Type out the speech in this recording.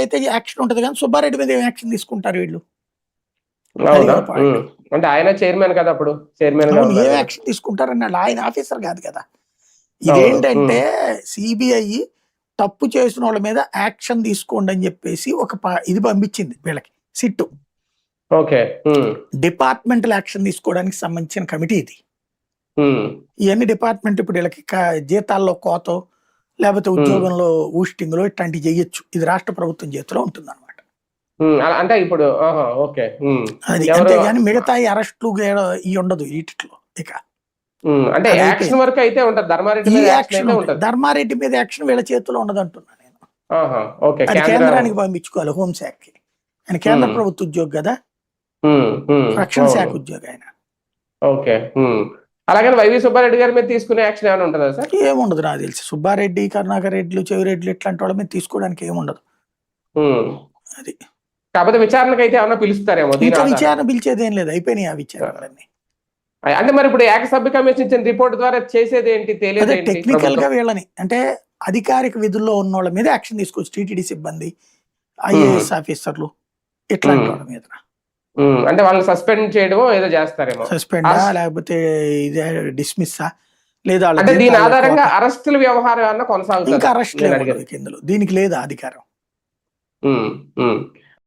అయితే యాక్షన్ ఉంటది కానీ సుబ్బారెడ్డి మీద ఏం యాక్షన్ తీసుకుంటారు వీళ్ళు? అది అవునా కదా పాయింట్. అంటే ఆయన చైర్మన్ కదా అప్పుడు చైర్మన్ గా అవును, ఏం ఉన్నారు కదా. యాక్షన్ తీసుకుంటారన్నాడు, ఆయన ఆఫీసర్ కాదు కదా. అవును ఇదేంటంటే సిబిఐ తప్పు చేసిన వాళ్ళ మీద యాక్షన్ తీసుకోండి అని చెప్పేసి ఒక ఇది పంపించింది వీళ్ళకి, సిట్టు. ఓకే డిపార్ట్మెంటల్ యాక్షన్ తీసుకోవడానికి సంబంధించిన కమిటీ ఇది. ఇవన్నీ డిపార్ట్మెంట్ ఇప్పుడు వీళ్ళకి జీతాల్లో కోతో లేకపోతే ఉద్యోగంలో ఊస్టింగ్లో ఇట్లాంటివి చేయొచ్చు. ఇది రాష్ట్ర ప్రభుత్వం చేతిలో ఉంటుంది అనమాట. అంటే ఇప్పుడు ఓకే అది అంతేగాని మిగతా అరెస్టులు ఇవి ఉండదు వీటిలో. ఇక అంటే యాక్షన్ వరకు అయితే ఉంటది, ధర్మారెడ్డి మీద యాక్షన్ అయితే ఉంటది. ధర్మారెడ్డి మీద యాక్షన్ వీళ్ళ చేతిలో ఉండదు అంటున్నా నేను. అది కేంద్రానికి పంపించుకోవాలి, హోంశాఖకి. ఆయన కేంద్ర ప్రభుత్వ ఉద్యోగి కదా, రక్షణ శాఖ ఉద్యోగి ఆయన. ఓకే అలాగే వైవి సుబ్బారెడ్డి గారి మీద తీసుకునే యాక్షన్ ఏమైనా ఉంటుందా సార్? ఏముండదు నాకు తెలిసి. సుబ్బారెడ్డి, కరుణాకర్ రెడ్డిలు, చెవిరెడ్డిలు ఇట్లాంటి వాళ్ళ మీద తీసుకోవడానికి ఏముండదు. అది కాకపోతే విచారణకు అయితే ఏమన్నా పిలుస్తారేమో. ఇంకా విచారణ పిలిచేది ఏం లేదు, అయిపోయినాయి ఆ విచారణలన్నీ. అంటే మరి ఇప్పుడు ఏకసభ్య కమిషన్ ఇచ్చిన రిపోర్ట్ ద్వారా చేసేది ఏంటి తెలియదు. టెక్నికల్ గా వీళ్ళని అంటే అధికారిక విధుల్లో ఉన్న వాళ్ళ మీద యాక్షన్ తీసుకోవచ్చు. టీటీడీ సిబ్బంది, ఐఏఎస్ ఆఫీసర్లు ఇట్లాంటి వాళ్ళ మీద. అంటే వాళ్ళని సస్పెండ్ చేయడం ఏదో చేస్తారేమో. సస్పెండా లేకపోతే ఇదే డిస్మిస్సా లేదా అంటే దీని ఆధారంగా అరెస్టుల వ్యవహారం ఏమన్నా కొనసాగుతుంది. ఇంకా అరెస్ట్ ఇందులో దీనికి లేదా అధికారం.